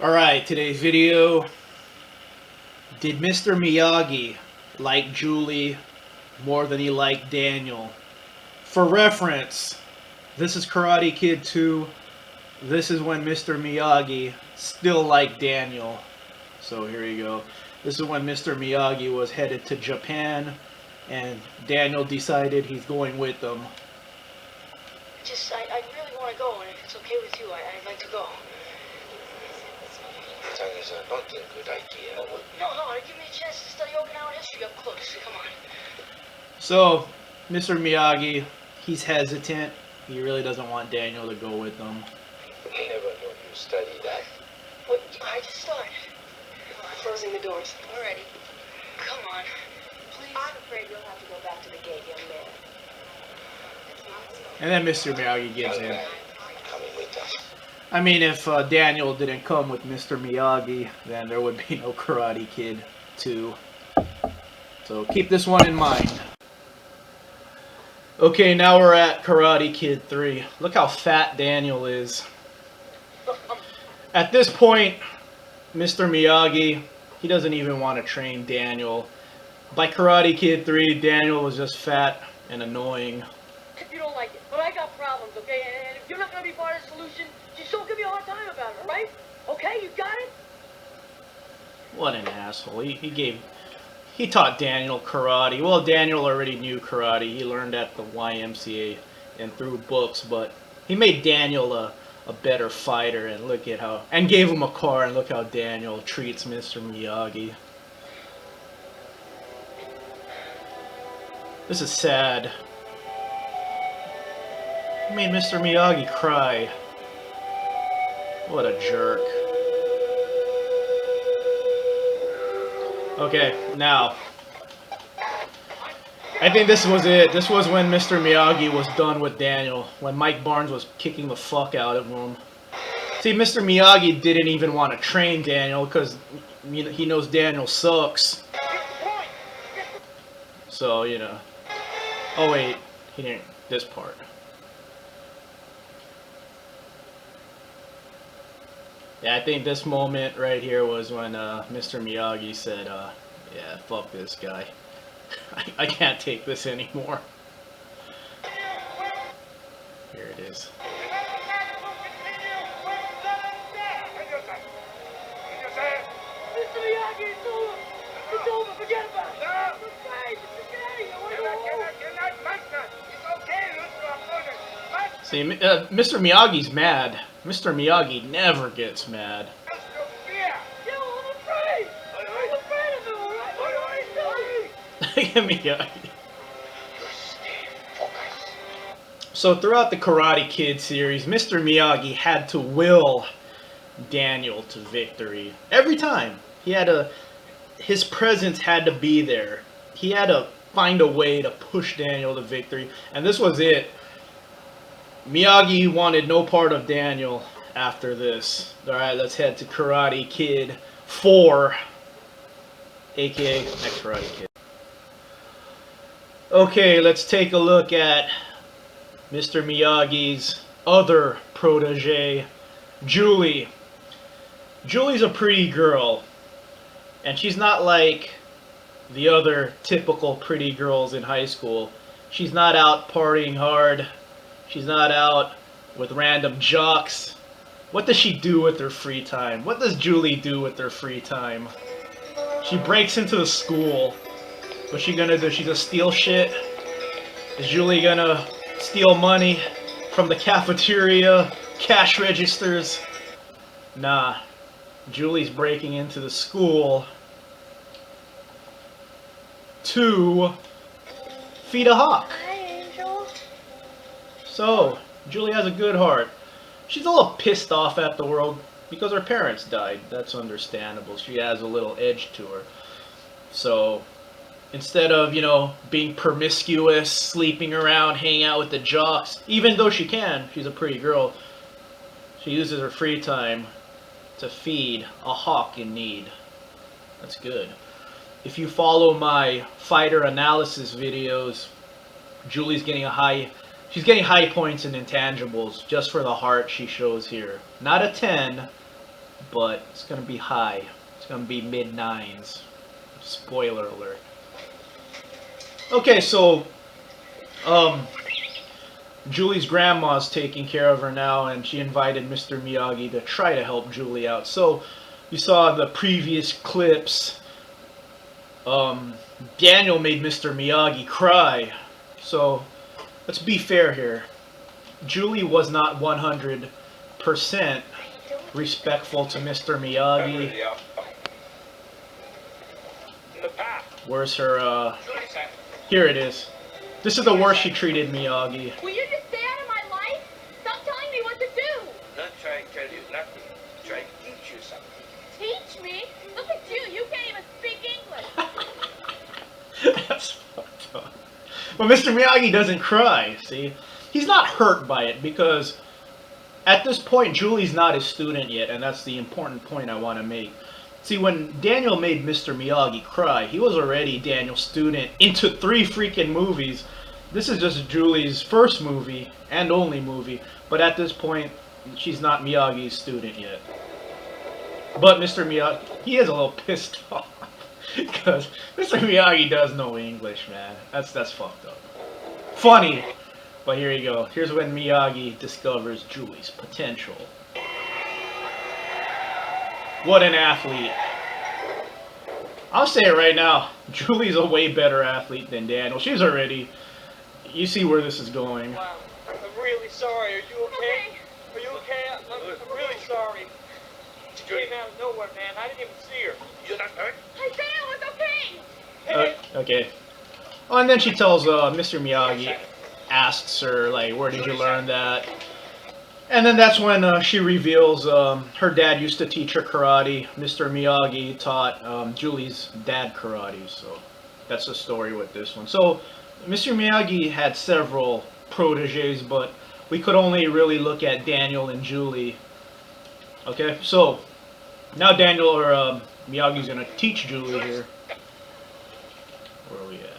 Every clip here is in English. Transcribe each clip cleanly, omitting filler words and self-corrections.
Alright, today's video. Did Mr. Miyagi like Julie more than he liked Daniel? For reference, this is Karate Kid 2. This is when Mr. Miyagi still liked Daniel. So here you go. This is when Mr. Miyagi was headed to Japan and Daniel decided he's going with them. I really want to go, and if it's okay with you, I'd like to go. Not a good idea. No, give me a chance to study Okinawan history up close. Come on. So, Mr. Miyagi, he's hesitant. He really doesn't want Daniel to go with them. I never knew you studied that. What? I just started. Closing the doors. Already. Come on. Please. I'm afraid you'll have to go back to the gate, young man. And then Mr. Miyagi gives in. Coming with us. I mean, if Daniel didn't come with Mr. Miyagi, then there would be no Karate Kid 2. So keep this one in mind. Okay, now we're at Karate Kid 3. Look how fat Daniel is. At this point, Mr. Miyagi, he doesn't even want to train Daniel. By Karate Kid 3, Daniel was just fat and annoying. If you don't like it, but I got problems, okay? And if you're not gonna be part of the solution, just don't give me a hard time about it, right? Okay, you got it? What an asshole. He taught Daniel karate. Well, Daniel already knew karate. He learned at the YMCA and through books, but he made Daniel a better fighter, and look at how, and gave him a car, and look how Daniel treats Mr. Miyagi. This is sad. He made Mr. Miyagi cry. What a jerk. Okay, now, I think this was it. This was when Mr. Miyagi was done with Daniel, when Mike Barnes was kicking the fuck out of him. See, Mr. Miyagi didn't even want to train Daniel because he knows Daniel sucks. So, you know. Oh wait, he didn't. This part. Yeah, I think this moment right here was when Mr. Miyagi said, yeah, fuck this guy. I can't take this anymore. Here it is. Mr. Miyagi, it's over. It's over. Forget about it. I'm afraid. Just get out of here. See, Mr. Miyagi's mad. Mr. Miyagi never gets mad. Yo, I'm afraid. I'm afraid of him, all right? What Look at Miyagi. So throughout the Karate Kid series, Mr. Miyagi had to will Daniel to victory. Every time. His presence had to be there. He had to find a way to push Daniel to victory. And this was it. Miyagi wanted no part of Daniel after this. Alright, let's head to Karate Kid 4. AKA Next Karate Kid. Okay, let's take a look at Mr. Miyagi's other protege, Julie. Julie's a pretty girl. And she's not like the other typical pretty girls in high school. She's not out partying hard. She's not out with random jocks. What does she do with her free time? What does Julie do with her free time? She breaks into the school. What's she gonna do? She's gonna steal shit? Is Julie gonna steal money from the cafeteria, cash registers? Nah. Julie's breaking into the school to feed a hawk. Hi, Angel. So, Julie has a good heart. She's a little pissed off at the world because her parents died. That's understandable. She has a little edge to her. So, instead of, you know, being promiscuous, sleeping around, hanging out with the jocks, even though she can, she's a pretty girl, she uses her free time to feed a hawk in need. That's good. If you follow my fighter analysis videos, Julie's getting she's getting high points in intangibles just for the heart she shows here. Not a 10, but it's gonna be high. It's gonna be mid-9s. Spoiler alert. Okay, so Julie's grandma's taking care of her now, and she invited Mr. Miyagi to try to help Julie out. So you saw the previous clips. Daniel made Mr. Miyagi cry. So let's be fair here. Julie was not 100% respectful to Mr. Miyagi. Where's her, here it is. This is the worst she treated Miyagi. Will you just stay out of my life? Stop telling me what to do. Not trying to tell you nothing. Trying to teach you something. Teach me? Look at you. You can't even speak English. That's fucked up. But Mr. Miyagi doesn't cry, see? He's not hurt by it because at this point, Julie's not his student yet, and that's the important point I want to make. See, when Daniel made Mr. Miyagi cry, he was already Daniel's student into 3 freaking movies. This is just Julie's first movie and only movie, but at this point, she's not Miyagi's student yet. But Mr. Miyagi, he is a little pissed off because Mr. Miyagi does know English, man. That's fucked up. Funny, but here you go. Here's when Miyagi discovers Julie's potential. What an athlete. I'll say it right now. Julie's a way better athlete than Daniel. She's already... You see where this is going. Wow. I'm really sorry. Are you okay? Okay. Are you okay? I'm really sorry. She came out of nowhere, man. I didn't even see her. You're not hurt? I said it was okay. Hey, Okay. Oh, and then she tells Mr. Miyagi, asks her, like, where did you learn that? And then that's when she reveals her dad used to teach her karate. Mr. Miyagi taught Julie's dad karate, so that's the story with this one. So Mr. Miyagi had several proteges, but we could only really look at Daniel and Julie. Okay, so now Daniel or Miyagi's gonna teach Julie here. Where are we at?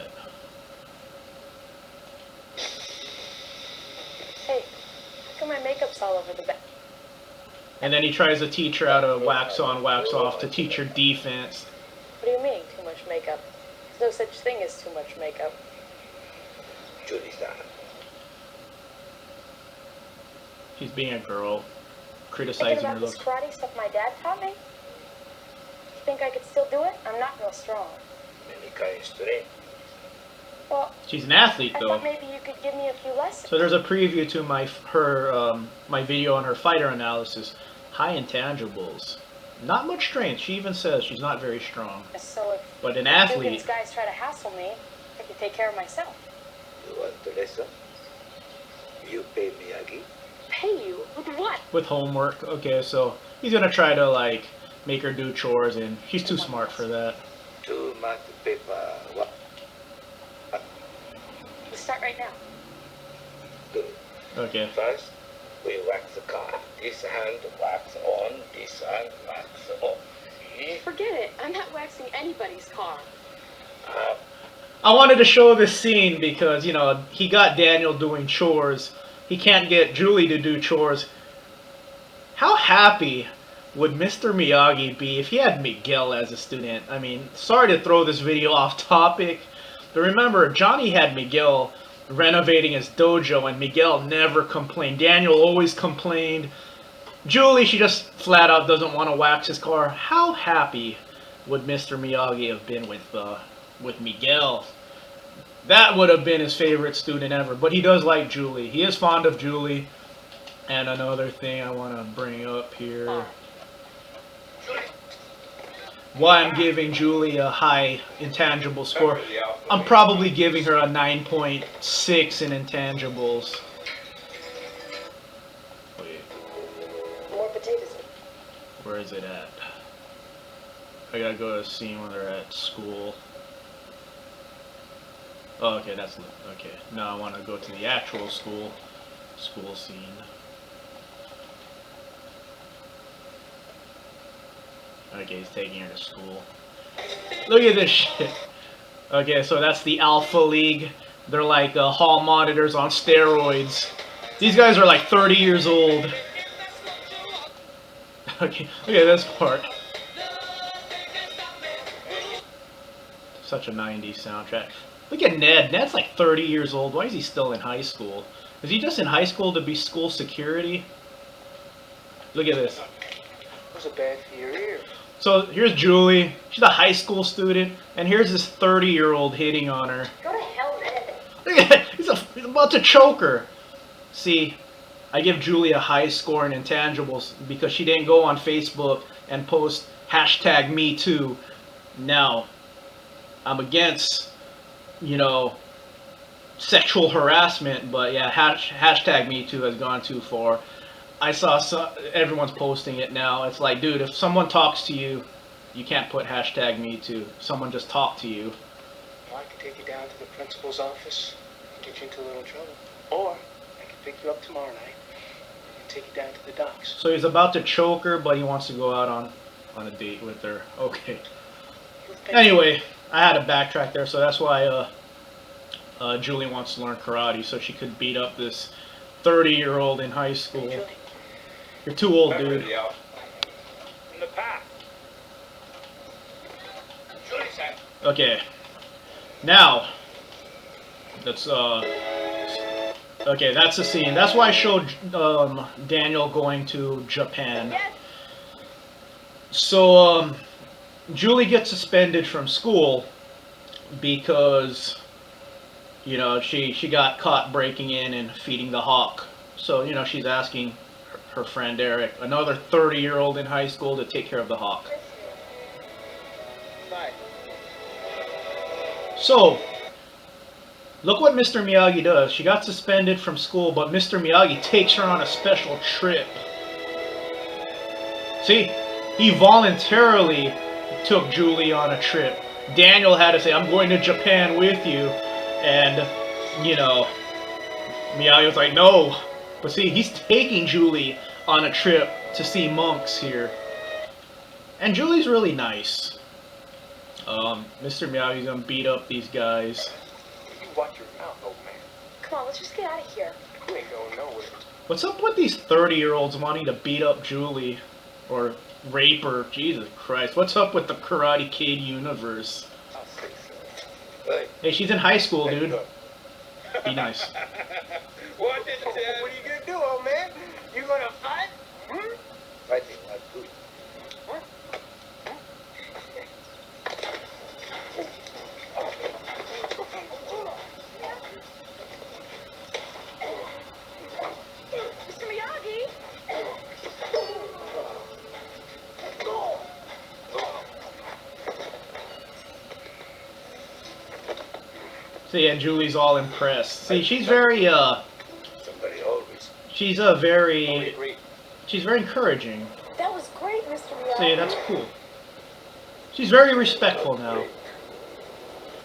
Hey, how come my makeup's all over the back? And then he tries to teach her how to wax on, wax off, to teach her defense. What do you mean, too much makeup? There's no such thing as too much makeup. Julie's-san. She's being a girl, Thinking criticizing her about this looks. karate stuff my dad taught me? You think I could still do it? I'm not real strong. Many kinds strength. Well, She's an athlete I though. thought maybe you could give me a few lessons. So there's a preview to my video on her fighter analysis. High intangibles. Not much strength. She even says she's not very strong. So if But an Dugan's athlete. guys try to hassle me, I can take care of myself. You want the lesson? You pay Miyagi. Pay you? With what? With homework. Okay, so he's gonna try to like make her do chores, and she's too smart for that. 2 math paper. What? We start right now. Good. Okay. First, we wax the car. This hand wax on, this hand wax off. See? Forget it. I'm not waxing anybody's car. I wanted to show this scene because, you know, he got Daniel doing chores. He can't get Julie to do chores. How happy would Mr. Miyagi be if he had Miguel as a student? I mean, sorry to throw this video off topic, but remember, Johnny had Miguel renovating his dojo and Miguel never complained. Daniel always complained. Julie, she just flat out doesn't want to wax his car. How happy would Mr. Miyagi have been with Miguel? That would have been his favorite student ever. But he does like Julie. He is fond of Julie. And another thing I want to bring up here. Why I'm giving Julie a high intangible score. I'm probably giving her a 9.6 in intangibles. Wait, More potatoes. where is it at? I gotta go to a scene when they're at school. Oh, okay, that's okay. Now I want to go to the actual school scene. Okay, he's taking her to school. Look at this shit. Okay, so that's the Alpha League. They're like hall monitors on steroids. These guys are like 30 years old. Okay, look at this part. Such a 90s soundtrack. Look at Ned. Ned's like 30 years old. Why is he still in high school? Is he just in high school to be school security? Look at this. Those are bad for your ear. So here's Julie. She's a high school student. And here's this 30-year-old hitting on her. Go to hell, Ned. Look at it. He's about to choke her. See, I give Julie a high score in intangibles because she didn't go on Facebook and post #MeToo. Now, I'm against, you know, sexual harassment, but yeah, #MeToo has gone too far. I saw everyone's posting it now. It's like, dude, if someone talks to you, you can't put #MeToo. Someone just talked to you. Well, I can take you down to the principal's office and get you into a little trouble. Or I can pick you up tomorrow night and take you down to the docks. So he's about to choke her, but he wants to go out on a date with her. Okay. Anyway, I had to backtrack there, so that's why Julie wants to learn karate, so she could beat up this 30-year-old in high school. Julie. You're too old, dude. In the path. Okay. Now, that's okay, that's the scene. That's why I showed Daniel going to Japan. Yes. So, Julie gets suspended from school because, you know, she got caught breaking in and feeding the hawk. So, you know, she's asking her friend Eric, another 30-year-old in high school, to take care of the hawk. Bye. So, look what Mr. Miyagi does. She got suspended from school, but Mr. Miyagi takes her on a special trip. See, he voluntarily took Julie on a trip. Daniel had to say, I'm going to Japan with you. And, you know, Miyagi was like, no. But see, he's taking Julie on a trip to see monks here. And Julie's really nice. Mr. Miyagi's gonna beat up these guys. You watch your mouth, old man. Come on, let's just get out of here. You ain't going nowhere. What's up with these 30-year-olds wanting to beat up Julie? Or rape her? Jesus Christ. What's up with the Karate Kid universe? I'll say so. Hey, Hey, she's in high school, dude. Look. Be nice. What did What are you gonna do, old man? You gonna fight? Hmm? fighting not good. Mr. Miyagi! See, and Julie's all impressed. See, she's very, Somebody always. she's a Totally very, agree. she's very encouraging. That was great, Mr. Miyagi. See, that's cool. She's very respectful now.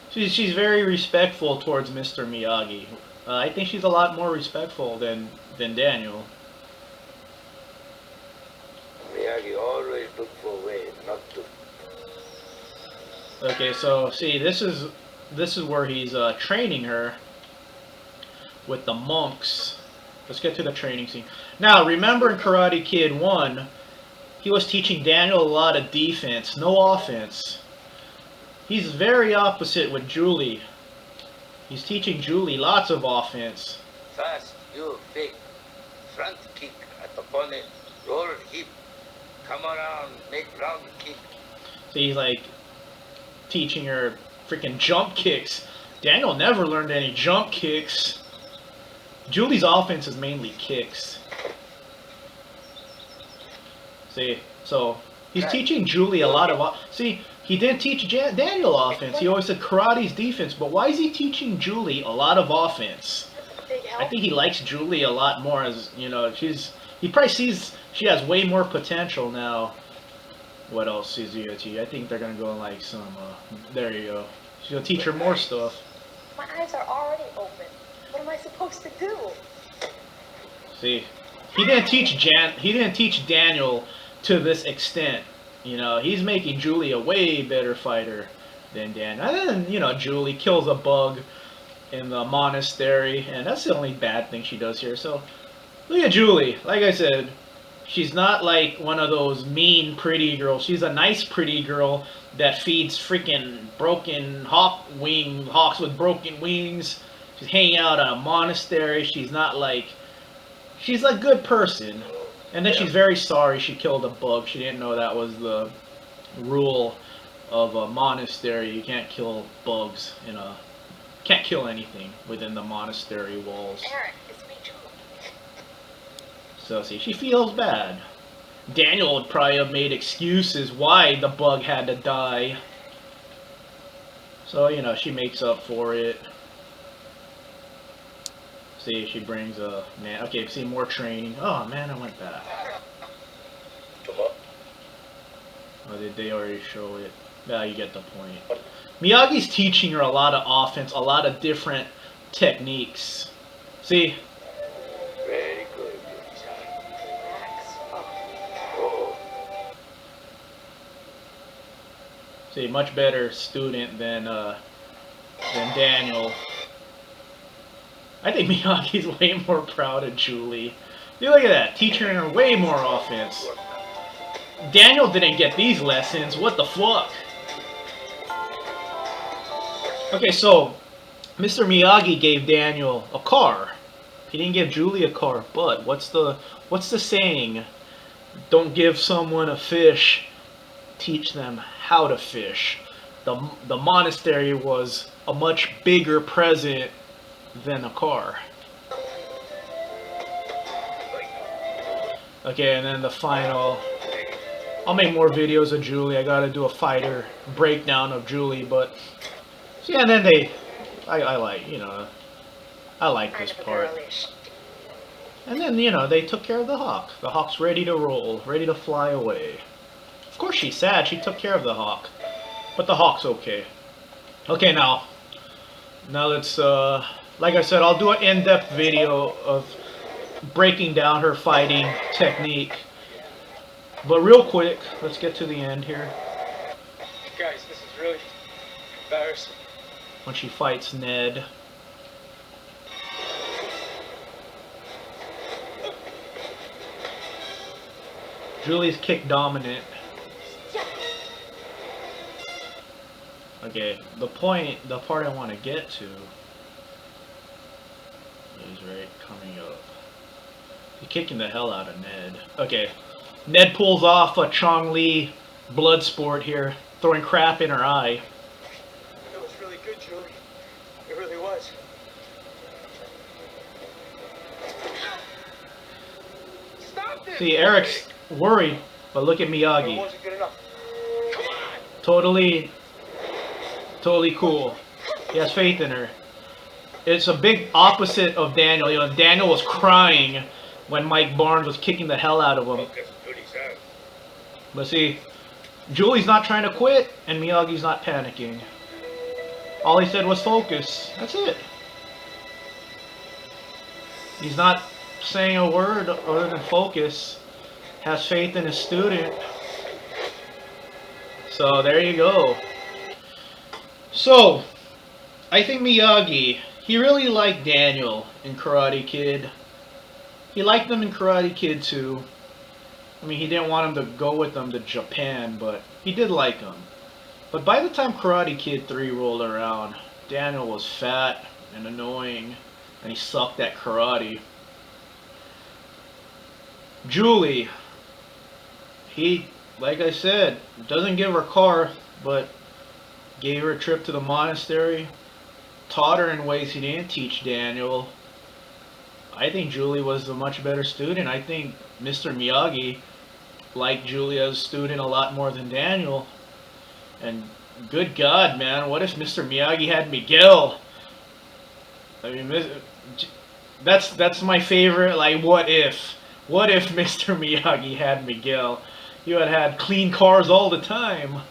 She's very respectful towards Mr. Miyagi. I think she's a lot more respectful than Daniel. Miyagi always look for a way not to. Okay, so see, this is where he's training her with the monks. Let's get to the training scene. Now, remember in Karate Kid 1, he was teaching Daniel a lot of defense, no offense. He's very opposite with Julie. He's teaching Julie lots of offense. Fast, you fake. Front kick at the opponent. Roll hip. Come around, make round kick. So he's like teaching her freaking jump kicks. Daniel never learned any jump kicks. Julie's offense is mainly kicks. See, so he's teaching Julie a lot of. See, he didn't teach Daniel offense. He always said karate's defense. But why is he teaching Julie a lot of offense? Big help. I think he likes Julie a lot more, as you know. He probably sees she has way more potential now. What else is he gonna teach? I think they're gonna go like some. There you go. She's gonna teach her more stuff. My eyes are already open. What am I supposed to do? See, he didn't teach Daniel to this extent. You know, he's making Julie a way better fighter than Daniel. And then, you know, Julie kills a bug in the monastery, and that's the only bad thing she does here. So, look at Julie. Like I said, She's not like one of those mean pretty girls. She's a nice pretty girl that feeds freaking broken hawks with broken wings. She's hanging out at a monastery. She's not like, she's a good person. And then she's very sorry she killed a bug. She didn't know that was the rule of a monastery. You can't kill bugs in a, can't kill anything within the monastery walls. Eric, it's me, Julie. So see, she feels bad. Daniel would probably have made excuses why the bug had to die. So, you know, she makes up for it. See, she brings a man. Okay, see, more training. Oh man, I went back. Oh, did they already show it? Yeah, you get the point. Miyagi's teaching her a lot of offense, a lot of different techniques. See? Very good. Oh, See, much better student than Daniel. I think Miyagi's way more proud of Julie. See, look at that, teaching her way more offense. Daniel didn't get these lessons. What the fuck? Okay, so Mr. Miyagi gave Daniel a car. He didn't give Julie a car, but what's the saying? Don't give someone a fish, teach them how to fish. The monastery was a much bigger present than a car. Okay, and then the final. I'll make more videos of Julie. I gotta do a fighter breakdown of Julie, but so yeah, and then I like, you know, I like this part. And then, you know, they took care of the hawk. The hawk's ready to roll, ready to fly away. Of course she's sad, she took care of the hawk. But the hawk's okay. Okay, now let's, like I said, I'll do an in-depth video of breaking down her fighting technique. But real quick, let's get to the end here. Guys, this is really embarrassing. When she fights Ned. Julie's kick dominant. Okay, the part I want to get to is right coming up. He's kicking the hell out of Ned. Okay, Ned pulls off a Chong Li blood sport here, throwing crap in her eye. It was really good, Julie. It really was. Stop this! See, Eric's worried, but look at It Miyagi. wasn't good enough. Come on! Totally cool. He has faith in her. It's a big opposite of Daniel. You know, Daniel was crying when Mike Barnes was kicking the hell out of him. But see, Julie's not trying to quit, and Miyagi's not panicking. All he said was focus. That's it. He's not saying a word other than focus. Has faith in his student. So there you go. So, I think Miyagi, he really liked Daniel in Karate Kid. He liked him in Karate Kid too. I mean, he didn't want him to go with them to Japan, but he did like him. But by the time Karate Kid 3 rolled around, Daniel was fat and annoying, and he sucked at karate. Julie, he, like I said, doesn't give her a car, but gave her a trip to the monastery, taught her in ways he didn't teach Daniel. I think Julie was a much better student. I think Mr. Miyagi liked Julie as a student a lot more than Daniel. And good God, man, what if Mr. Miyagi had Miguel? I mean, that's my favorite, like, what if? What if Mr. Miyagi had Miguel? You would have had clean cars all the time.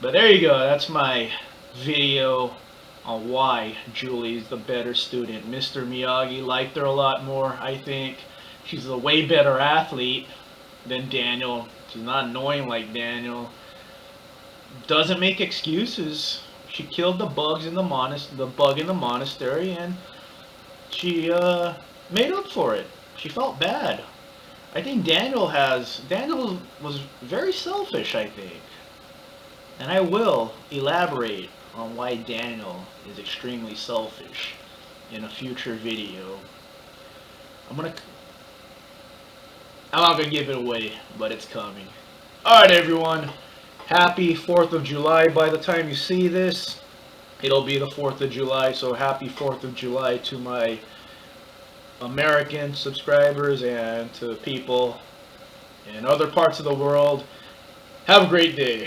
But there you go, that's my video on why Julie's the better student. Mr. Miyagi liked her a lot more, I think. She's a way better athlete than Daniel. She's not annoying like Daniel. Doesn't make excuses. She killed the bugs in the bug in the monastery, and she made up for it. She felt bad. I think Daniel was very selfish, I think. And I will elaborate on why Daniel is extremely selfish in a future video. I'm not gonna give it away, but it's coming. Alright everyone, happy 4th of July. By the time you see this, it'll be the 4th of July, so happy 4th of July to my American subscribers and to people in other parts of the world. Have a great day.